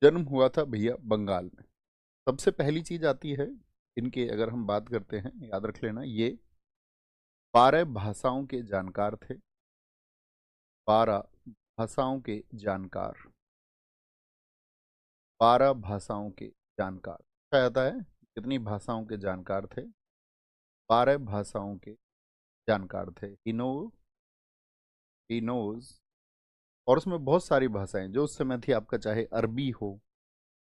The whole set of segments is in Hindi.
जन्म हुआ था भैया बंगाल में। सबसे पहली चीज आती है इनके, अगर हम बात करते हैं, याद रख लेना, ये 12 भाषाओं के जानकार थे। 12 भाषाओं के जानकार। 12 भाषाओं के जानकार क्या आता है? कितनी भाषाओं के जानकार थे? 12 भाषाओं के जानकार थे। He knows. और उसमें बहुत सारी भाषाएं जो उस समय थी आपका, चाहे अरबी हो,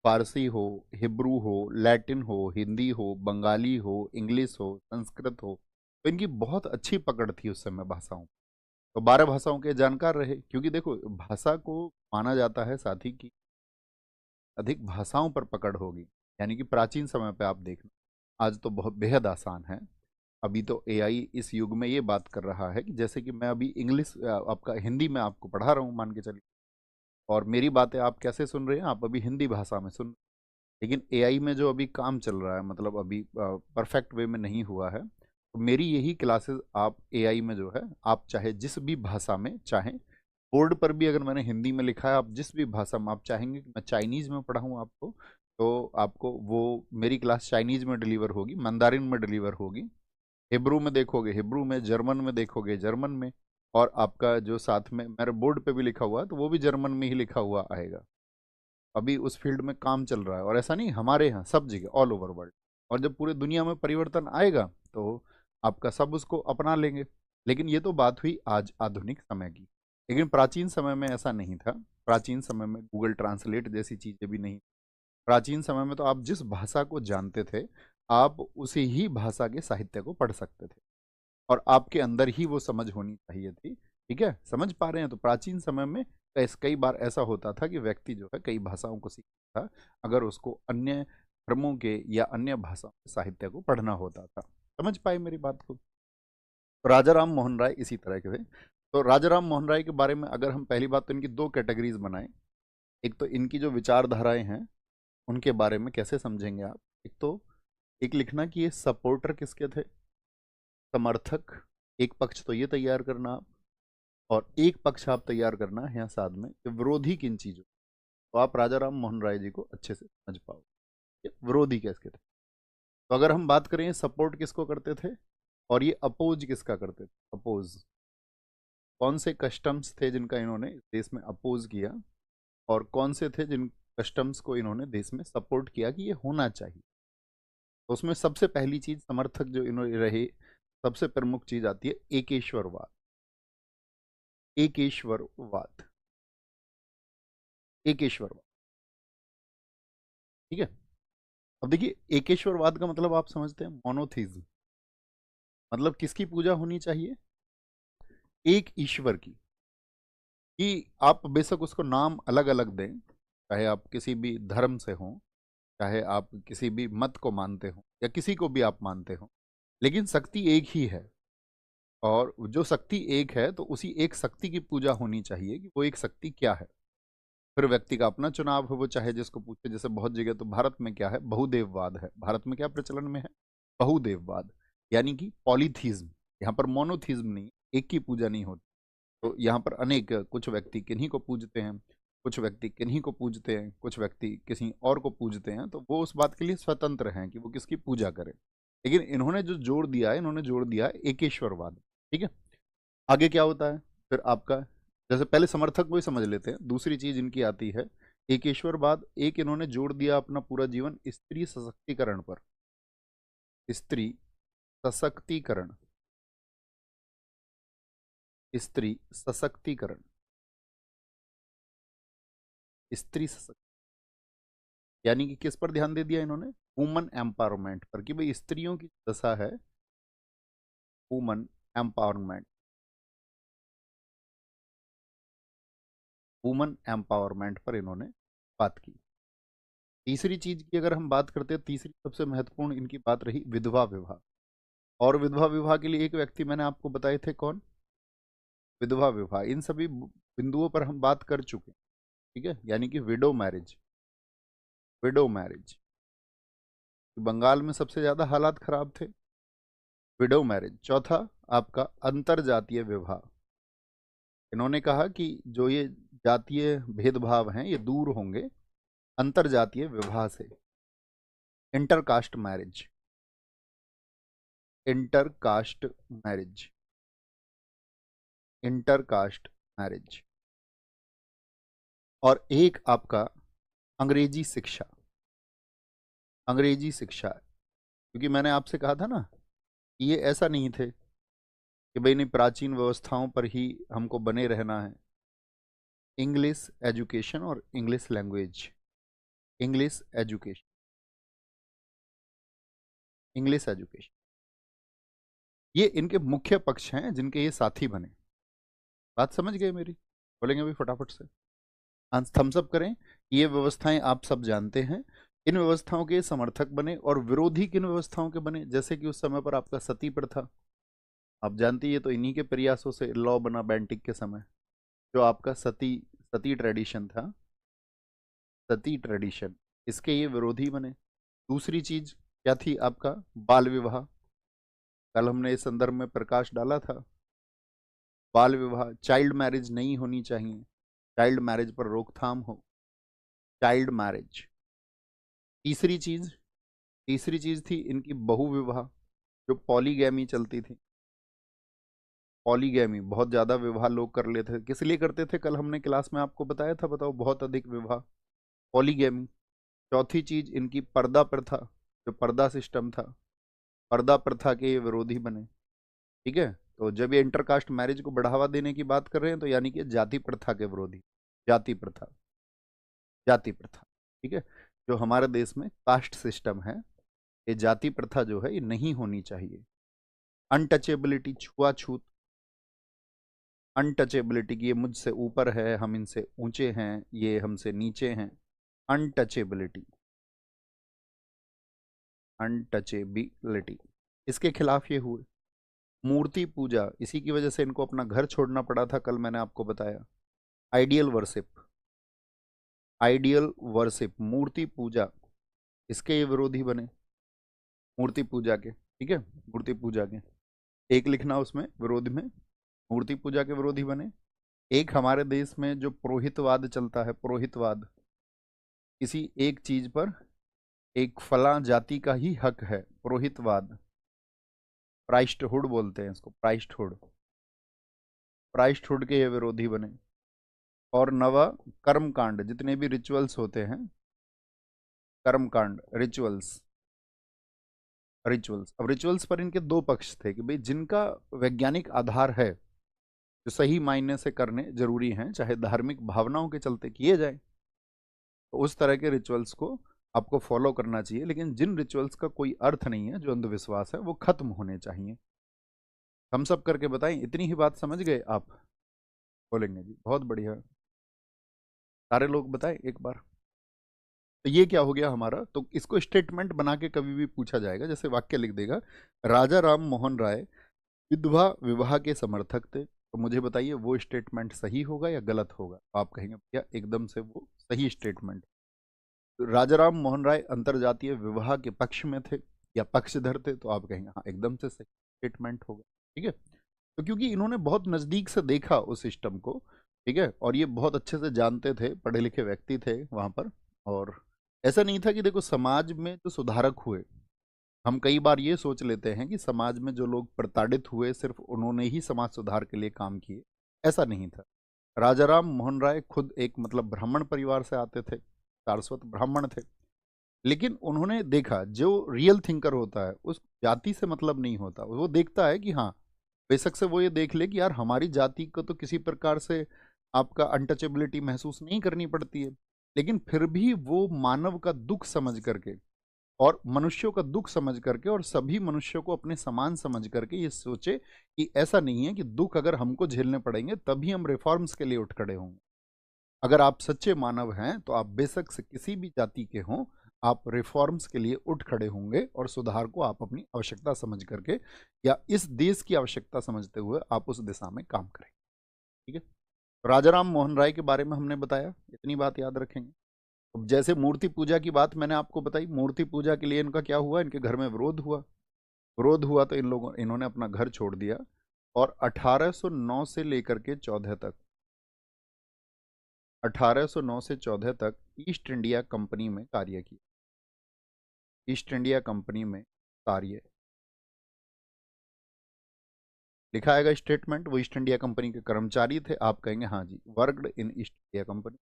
फारसी हो, हिब्रू हो, लैटिन हो, हिंदी हो, बंगाली हो, इंग्लिश हो, संस्कृत हो। तो इनकी बहुत अच्छी पकड़ थी उस समय भाषाओं। तो 12 भाषाओं के जानकार रहे, क्योंकि देखो भाषा को माना जाता है साथी की अधिक भाषाओं पर पकड़ होगी। यानी कि प्राचीन समय पे आप देखना, आज तो बहुत बेहद आसान है। अभी तो एआई इस युग में ये बात कर रहा है कि जैसे कि मैं अभी इंग्लिश आपका हिंदी में आपको पढ़ा रहा हूँ, मान के चलिए, और मेरी बातें आप कैसे सुन रहे हैं? आप अभी हिंदी भाषा में सुन। लेकिन एआई में जो अभी काम चल रहा है, मतलब अभी परफेक्ट वे में नहीं हुआ है, तो मेरी यही क्लासेस आप एआई में जो है, आप चाहे जिस भी भाषा में चाहें, बोर्ड पर भी अगर मैंने हिंदी में लिखा है, आप जिस भी भाषा में आप चाहेंगे कि मैं चाइनीज़ में पढ़ाऊँ आपको, तो आपको वो मेरी क्लास चाइनीज़ में डिलीवर होगी, मंदारिन में डिलीवर होगी, हिब्रू में देखोगे हिब्रू में, जर्मन में देखोगे जर्मन में, और आपका जो साथ में मेरे बोर्ड पे भी लिखा हुआ है तो वो भी जर्मन में ही लिखा हुआ आएगा। अभी उस फील्ड में काम चल रहा है, और ऐसा नहीं, हमारे यहाँ सब जगह ऑल ओवर वर्ल्ड। और जब पूरे दुनिया में परिवर्तन आएगा तो आपका सब उसको अपना लेंगे। लेकिन ये तो बात हुई आज आधुनिक समय की। लेकिन प्राचीन समय में ऐसा नहीं था। प्राचीन समय में गूगल ट्रांसलेट जैसी चीज़ें भी नहीं। प्राचीन समय में तो आप जिस भाषा को जानते थे, आप उसी ही भाषा के साहित्य को पढ़ सकते थे, और आपके अंदर ही वो समझ होनी चाहिए थी। ठीक है, समझ पा रहे हैं? तो प्राचीन समय में कई बार ऐसा होता था कि व्यक्ति जो है कई भाषाओं को सीखता था, अगर उसको अन्य धर्मों के या अन्य भाषाओं के साहित्य को पढ़ना होता था। समझ पाए मेरी बात को? तो राजा राम मोहन राय इसी तरह के थे। तो राजा राम मोहन राय के बारे में अगर हम पहली बात तो इनकी दो कैटेगरीज बनाएं। एक तो इनकी जो विचारधाराएं हैं उनके बारे में कैसे समझेंगे आप। एक तो एक लिखना कि ये सपोर्टर किसके थे, समर्थक। एक पक्ष तो ये तैयार करना आप, और एक पक्ष आप तैयार करना है यहाँ साथ में कि विरोधी किन चीजों, तो आप राजा राम मोहन राय जी को अच्छे से समझ पाओ ये विरोधी किसके थे। तो अगर हम बात करें सपोर्ट किसको करते थे और ये अपोज किसका करते थे, अपोज कौन से कस्टम्स थे जिनका इन्होंने इस देश में अपोज किया, और कौन से थे जिन कस्टम्स को इन्होंने देश में सपोर्ट किया कि ये होना चाहिए। तो उसमें सबसे पहली चीज समर्थक जो इन्होंने रहे, सबसे प्रमुख चीज आती है एकेश्वरवाद। एकेश्वरवाद। एकेश्वरवाद। ठीक है। अब देखिए एकेश्वरवाद का मतलब आप समझते हैं, मोनोथीज्म। मतलब किसकी पूजा होनी चाहिए? एक ईश्वर की। कि आप बेशक उसको नाम अलग अलग दें, चाहे आप किसी भी धर्म से हों, चाहे आप किसी भी मत को मानते हो, या किसी को भी आप मानते हो, लेकिन शक्ति एक ही है। और जो शक्ति एक है तो उसी एक शक्ति की पूजा होनी चाहिए कि वो एक शक्ति क्या है। फिर व्यक्ति का अपना चुनाव है, वो चाहे जिसको पूछे। जैसे बहुत जगह तो भारत में क्या है, बहुदेववाद है। भारत में क्या प्रचलन में है? बहुदेववाद, यानी कि पॉलीथीज्म। यहाँ पर मोनोथीज्म नहीं, एक की पूजा नहीं होती। तो यहाँ पर अनेक, कुछ व्यक्ति किन्हीं को पूजते हैं, कुछ व्यक्ति किन्हीं को पूजते हैं, कुछ व्यक्ति किसी और को पूजते हैं, तो वो उस बात के लिए स्वतंत्र हैं कि वो किसकी पूजा करें। लेकिन इन्होंने जो जोड़ दिया है, इन्होंने जोड़ दिया है एकेश्वरवाद। ठीक है। आगे क्या होता है फिर आपका? जैसे पहले समर्थक को ही समझ लेते हैं, दूसरी चीज इनकी आती है एकेश्वरवाद। एक इन्होंने जोड़ दिया अपना पूरा जीवन स्त्री सशक्तिकरण पर। स्त्री सशक्तिकरण। स्त्री सशक्तिकरण। स्त्री सशक्ति, यानी कि किस पर ध्यान दे दिया इन्होंने? वुमन एम्पावरमेंट पर, कि भाई स्त्रियों की दशा है, वुमन एम्पावरमेंट। वुमन एम्पावरमेंट पर इन्होंने बात की। तीसरी चीज की अगर हम बात करते हैं, तीसरी सबसे महत्वपूर्ण इनकी बात रही विधवा विवाह। और विधवा विवाह के लिए एक व्यक्ति मैंने आपको बताए थे, कौन? विधवा विवाह। इन सभी बिंदुओं पर हम बात कर चुके हैं। ठीक है, यानी कि widow marriage. Widow marriage, Bengal में सबसे ज्यादा हालात खराब थे। Widow marriage. चौथा आपका अंतर जातीय विवाह। इन्होंने कहा कि जो ये जातीय भेदभाव हैं ये दूर होंगे अंतरजातीय विवाह से, intercaste marriage, intercaste marriage, intercaste marriage. और एक आपका अंग्रेजी शिक्षा, अंग्रेजी शिक्षा, क्योंकि मैंने आपसे कहा था ना, ये ऐसा नहीं थे कि भाई नहीं प्राचीन व्यवस्थाओं पर ही हमको बने रहना है। इंग्लिश एजुकेशन और English language, English education, English education, ये इनके मुख्य पक्ष हैं जिनके ये साथी बने। बात समझ गए मेरी? बोलेंगे अभी फटाफट से, थम्स अप करें। ये व्यवस्थाएं आप सब जानते हैं। इन व्यवस्थाओं के समर्थक बने और विरोधी किन व्यवस्थाओं के बने? जैसे कि उस समय पर आपका सती प्रथा, आप जानती है, ये तो इन्हीं के प्रयासों से लॉ बना बेंटिक के समय, जो आपका सती सती ट्रेडिशन था, सती ट्रेडिशन, इसके ये विरोधी बने। दूसरी चीज क्या थी? आपका बाल विवाह, कल हमने इस संदर्भ में प्रकाश डाला था। बाल विवाह, चाइल्ड मैरिज नहीं होनी चाहिए, चाइल्ड मैरिज पर रोकथाम हो, चाइल्ड मैरिज। तीसरी चीज, तीसरी चीज थी इनकी बहु विवाह, जो पॉलीगैमी चलती थी। पॉलीगैमी, बहुत ज्यादा विवाह लोग कर लेते थे, किस लिए करते थे? कल हमने क्लास में आपको बताया था, बताओ, बहुत अधिक विवाह, पॉलीगैमी। चौथी चीज इनकी पर्दा प्रथा, जो पर्दा सिस्टम था, पर्दा प्रथा के ये विरोधी बने। ठीक है, तो जब ये इंटरकास्ट मैरिज को बढ़ावा देने की बात कर रहे हैं तो यानी कि जाति प्रथा के विरोधी, जाति प्रथा, जाति प्रथा। ठीक है, जो हमारे देश में कास्ट सिस्टम है, ये जाति प्रथा जो है ये नहीं होनी चाहिए। अनटचेबिलिटी, छुआछूत, अनटचेबिलिटी की, ये मुझसे ऊपर है, हम इनसे ऊंचे हैं, ये हमसे नीचे हैं, अनटचेबिलिटी, अनटचेबिलिटी, इसके खिलाफ ये हुए। मूर्ति पूजा, इसी की वजह से इनको अपना घर छोड़ना पड़ा था, कल मैंने आपको बताया। आइडियल वर्शिप, आइडियल वर्शिप, मूर्ति पूजा, इसके ये विरोधी बने, मूर्ति पूजा के। ठीक है, मूर्ति पूजा के एक लिखना उसमें विरोध में, मूर्ति पूजा के विरोधी बने। एक हमारे देश में जो पुरोहितवाद चलता है, पुरोहितवाद, किसी एक चीज पर एक फला जाति का ही हक है, पुरोहितवाद, प्राइस्टहुड बोलते हैं इसको, प्राइस्टहुड, प्राइस्टहुड के ये विरोधी बने। और नवा कर्मकांड, जितने भी रिचुअल्स होते हैं, कर्मकांड, रिचुअल्स, रिचुअल्स। अब रिचुअल्स पर इनके दो पक्ष थे कि भाई जिनका वैज्ञानिक आधार है, जो सही मायने से करने जरूरी हैं, चाहे धार्मिक भावनाओं के चलते किए जाए, तो उस तरह के रिचुअल्स को आपको फॉलो करना चाहिए। लेकिन जिन रिचुअल्स का कोई अर्थ नहीं है, जो अंधविश्वास है, वो खत्म होने चाहिए। हम सब करके बताएं, इतनी ही बात समझ गए आप? बोलेंगे जी बहुत बढ़िया, सारे लोग बताएं एक बार। तो ये क्या हो गया हमारा? तो इसको स्टेटमेंट बना के कभी भी पूछा जाएगा, जैसे वाक्य लिख देगा, राजा राम मोहन राय विधवा विवाह के समर्थक थे, तो मुझे बताइए वो स्टेटमेंट सही होगा या गलत होगा? तो आप कहेंगे भैया एकदम से वो सही स्टेटमेंट। राजा राम मोहन राय अंतरजातीय विवाह के पक्ष में थे या पक्षधर थे, तो आप कहेंगे हाँ एकदम से सही स्टेटमेंट होगा। ठीक है, तो क्योंकि इन्होंने बहुत नजदीक से देखा उस सिस्टम को, ठीक है, और ये बहुत अच्छे से जानते थे, पढ़े लिखे व्यक्ति थे वहां पर। और ऐसा नहीं था कि देखो समाज में जो सुधारक हुए, हम कई बार ये सोच लेते हैं कि समाज में जो लोग प्रताड़ित हुए सिर्फ उन्होंने ही समाज सुधार के लिए काम किए, ऐसा नहीं था। राजा राम मोहन राय खुद एक मतलब ब्राह्मण परिवार से आते थे, सारस्वत ब्राह्मण थे, लेकिन उन्होंने देखा जो रियल थिंकर होता है उस जाति से मतलब नहीं होता, वो देखता है कि हाँ, बेशक से वो ये देख ले कि यार हमारी जाति को तो किसी प्रकार से आपका अनटचेबिलिटी महसूस नहीं करनी पड़ती है, लेकिन फिर भी वो मानव का दुख समझ करके और मनुष्यों का दुख समझ करके और सभी मनुष्यों को अपने समान समझ करके ये सोचे कि ऐसा नहीं है कि दुख अगर हमको झेलने पड़ेंगे तभी हम रिफॉर्म्स के लिए उठ खड़े होंगे। अगर आप सच्चे मानव हैं तो आप बेशक से किसी भी जाति के हों, आप रिफॉर्म्स के लिए उठ खड़े होंगे और सुधार को आप अपनी आवश्यकता समझ करके या इस देश की आवश्यकता समझते हुए आप उस दिशा में काम करें। ठीक है, राजाराम मोहन राय के बारे में हमने बताया, इतनी बात याद रखेंगे। अब जैसे मूर्ति पूजा की बात मैंने आपको बताई, मूर्ति पूजा के लिए इनका क्या हुआ, इनके घर में विरोध हुआ, विरोध हुआ तो इन्होंने अपना घर छोड़ दिया। और 1809 से लेकर के 14 तक, 1809 से 14 तक ईस्ट इंडिया कंपनी में कार्य किया। ईस्ट इंडिया कंपनी में कार्य लिखा आएगा स्टेटमेंट, वो ईस्ट इंडिया कंपनी के कर्मचारी थे, आप कहेंगे हाँ जी, worked in East India company,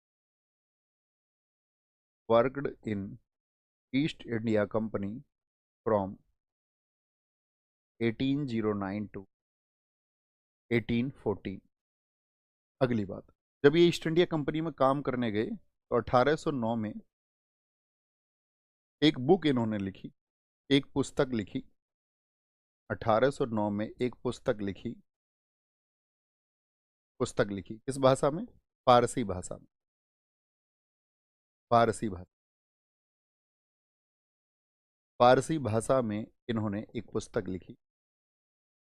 worked in East India company from 1809 to 1814। अगली बात, जब ये ईस्ट इंडिया कंपनी में काम करने गए तो 1809 में एक बुक इन्होंने लिखी, एक पुस्तक लिखी। 1809 में एक पुस्तक लिखी, पुस्तक लिखी किस भाषा में? फारसी भाषा में, फारसी भाषा, फारसी भाषा में इन्होंने एक पुस्तक लिखी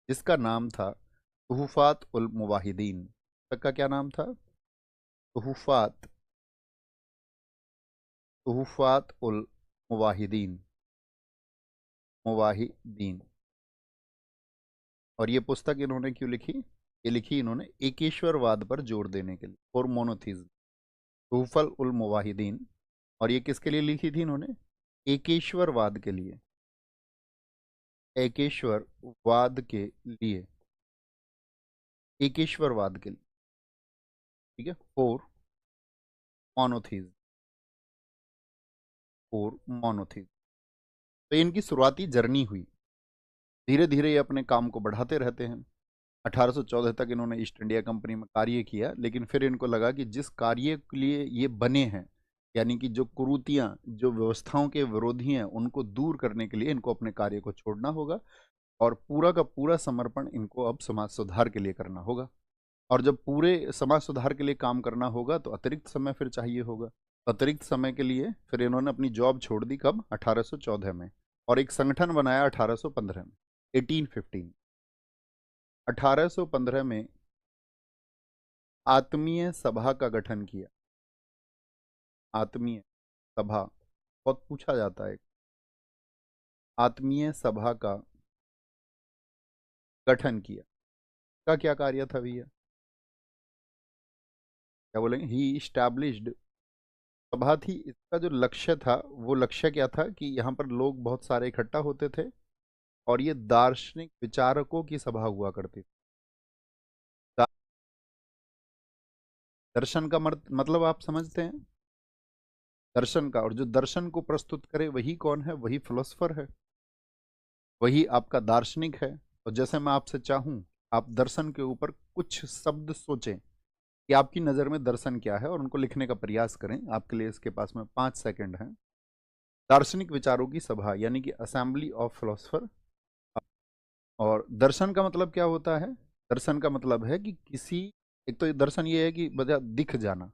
जिसका नाम था तुहुफात उल मुवाहिदीन। पुस्तक का क्या नाम था? तुहुफात, तुहुफात उल मुवाहिदीन, मुवाहिदीन। और ये पुस्तक इन्होंने क्यों लिखी? ये लिखी इन्होंने एकेश्वरवाद पर जोर देने के लिए, और मोनोथिज्म, तुहुफल उल मुवाहिदीन। और ये किसके लिए लिखी थी इन्होंने? एकेश्वरवाद के लिए, एकेश्वरवाद के लिए, एकेश्वरवाद के लिए, ठीक है, फॉर मोनोथिज्म, फॉर मोनोथिज्म। तो इनकी शुरुआती जर्नी हुई, धीरे धीरे ये अपने काम को बढ़ाते रहते हैं। 1814 तक इन्होंने ईस्ट इंडिया कंपनी में कार्य किया, लेकिन फिर इनको लगा कि जिस कार्य के लिए ये बने हैं, यानी कि जो कुरीतियाँ, जो व्यवस्थाओं के विरोधी हैं, उनको दूर करने के लिए इनको अपने कार्य को छोड़ना होगा और पूरा का पूरा समर्पण इनको अब समाज सुधार के लिए करना होगा। और जब पूरे समाज सुधार के लिए काम करना होगा तो अतिरिक्त समय फिर चाहिए होगा। अतिरिक्त समय के लिए फिर इन्होंने अपनी जॉब छोड़ दी, कब? 1814 में, और एक संगठन बनाया 1815 में, 1815। 1815 में आत्मीय सभा का गठन किया। आत्मीय सभा बहुत पूछा जाता है। आत्मीय सभा का गठन किया, का क्या कार्य था भैया? क्या बोलेंगे? ही इस्टैब्लिश्ड, सभा थी, इसका जो लक्ष्य था वो लक्ष्य क्या था कि यहाँ पर लोग बहुत सारे इकट्ठा होते थे और ये दार्शनिक विचारकों की सभा हुआ करती थी। दर्शन का मतलब आप समझते हैं? दर्शन का, और जो दर्शन को प्रस्तुत करे वही कौन है? वही फिलोसफर है, वही आपका दार्शनिक है। और जैसे मैं आपसे चाहूं, आप दर्शन के ऊपर कुछ शब्द सोचें कि आपकी नज़र में दर्शन क्या है और उनको लिखने का प्रयास करें। आपके लिए इसके पास में 5 सेकंड हैं। दार्शनिक विचारों की सभा यानी कि असेंबली ऑफ फिलोसफर। और दर्शन का मतलब क्या होता है? दर्शन का मतलब है कि किसी, एक तो दर्शन ये है कि बजा दिख जाना,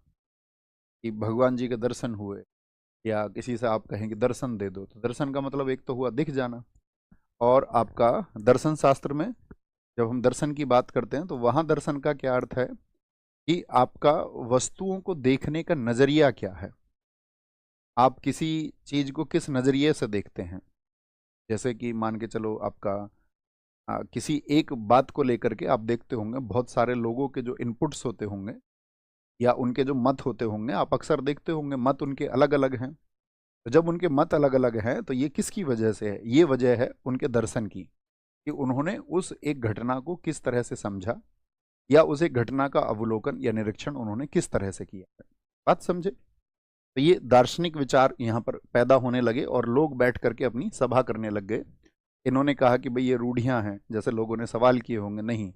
कि भगवान जी के दर्शन हुए, या किसी से आप कहें कि दर्शन दे दो, तो दर्शन का मतलब एक तो हुआ दिख जाना। और आपका दर्शन शास्त्र में जब हम दर्शन की बात करते हैं तो वहाँ दर्शन का क्या अर्थ है कि आपका वस्तुओं को देखने का नज़रिया क्या है, आप किसी चीज़ को किस नज़रिए से देखते हैं। जैसे कि मान के चलो आपका किसी एक बात को लेकर के आप देखते होंगे बहुत सारे लोगों के जो इनपुट्स होते होंगे या उनके जो मत होते होंगे, आप अक्सर देखते होंगे मत उनके अलग अलग हैं। तो जब उनके मत अलग अलग हैं तो ये किसकी वजह से है? ये वजह है उनके दर्शन की, कि उन्होंने उस एक घटना को किस तरह से समझा या उस एक घटना का अवलोकन या निरीक्षण उन्होंने किस तरह से किया है। बात समझे? तो ये दार्शनिक विचार यहाँ पर पैदा होने लगे और लोग बैठ करके अपनी सभा करने लग गए। इन्होंने कहा कि भाई ये रूढ़ियाँ हैं, जैसे लोगों ने सवाल किए होंगे, नहीं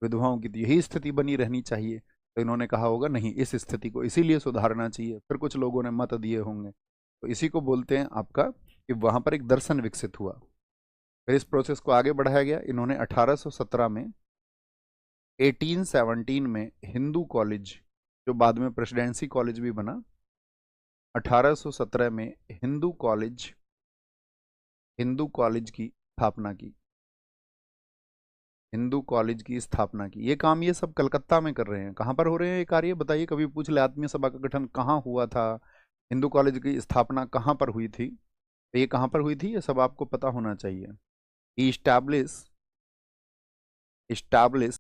विधवाओं की तो यही स्थिति बनी रहनी चाहिए, तो इन्होंने कहा होगा नहीं इस स्थिति को इसीलिए सुधारना चाहिए। फिर कुछ लोगों ने मत दिए होंगे, तो इसी को बोलते हैं आपका कि वहाँ पर एक दर्शन विकसित हुआ। फिर इस प्रोसेस को आगे बढ़ाया गया। इन्होंने 1817 में, 1817 में हिंदू कॉलेज, जो बाद में प्रेसिडेंसी कॉलेज भी बना, 1817 में हिंदू कॉलेज, हिंदू कॉलेज की स्थापना की, हिंदू कॉलेज की स्थापना की। ये काम ये सब कलकत्ता में कर रहे हैं। कहाँ पर हो रहे हैं ये कार्य? बताइए, कभी पूछ ले आत्मीय सभा का गठन कहाँ हुआ था, हिंदू कॉलेज की स्थापना कहाँ पर हुई थी, तो ये कहाँ पर हुई थी, ये सब आपको पता होना चाहिए। Establish, establish